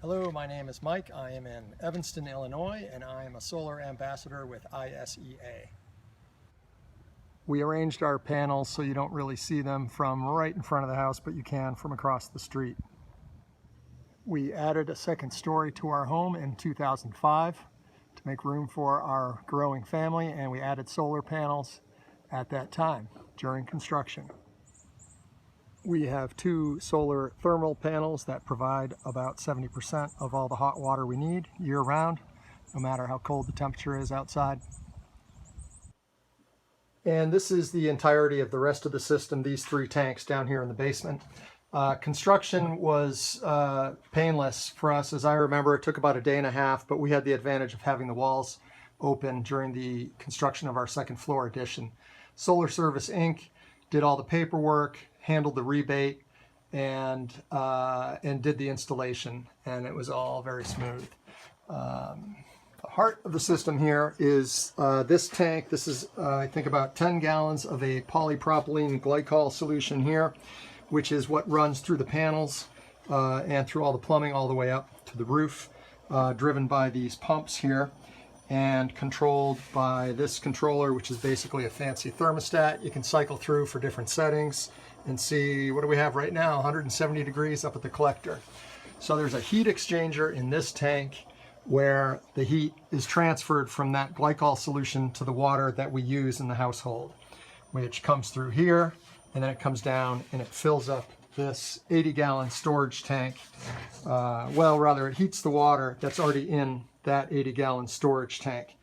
Hello, my name is Mike. I am in Evanston, Illinois, and I am a solar ambassador with ISEA. We arranged our panels so you don't really see them from right in front of the house, but you can from across the street. We added a second story to our home in 2005 to make room for our growing family, and we added solar panels at that time during construction. We have two solar thermal panels that provide about 70% of all the hot water we need year-round, no matter how cold the temperature is outside. And this is the entirety of the rest of the system, these three tanks down here in the basement. Construction was painless for us. As I remember, it took about a day and a half, but we had the advantage of having the walls open during the construction of our second floor addition. Solar Service Inc. did all the paperwork, handled the rebate, and did the installation, and it was all very smooth. The heart of the system here is this tank. This is, I think, about 10 gallons of a polypropylene glycol solution here, which is what runs through the panels and through all the plumbing all the way up to the roof, driven by these pumps here and controlled by this controller, which is basically a fancy thermostat. You can cycle through for different settings and see, what do we have right now? 170 degrees up at the collector. So there's a heat exchanger in this tank where the heat is transferred from that glycol solution to the water that we use in the household, which comes through here, and then it comes down and it fills up this 80-gallon storage tank. Well, rather, it heats the water that's already in that 80-gallon storage tank.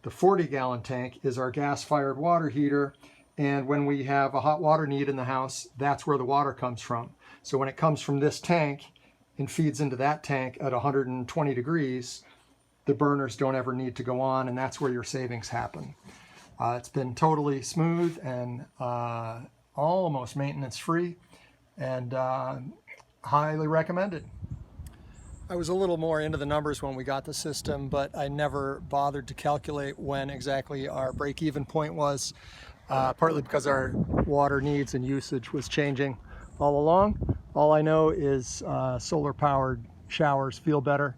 The 40-gallon tank is our gas-fired water heater, and when we have a hot water need in the house, that's where the water comes from. So when it comes from this tank and feeds into that tank at 120 degrees, the burners don't ever need to go on, and that's where your savings happen. It's been totally smooth and almost maintenance-free, and highly recommended. I was a little more into the numbers when we got the system, but I never bothered to calculate when exactly our break-even point was, partly because our water needs and usage was changing all along. All I know is solar-powered showers feel better,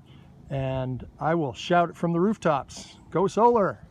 and I will shout it from the rooftops. Go solar!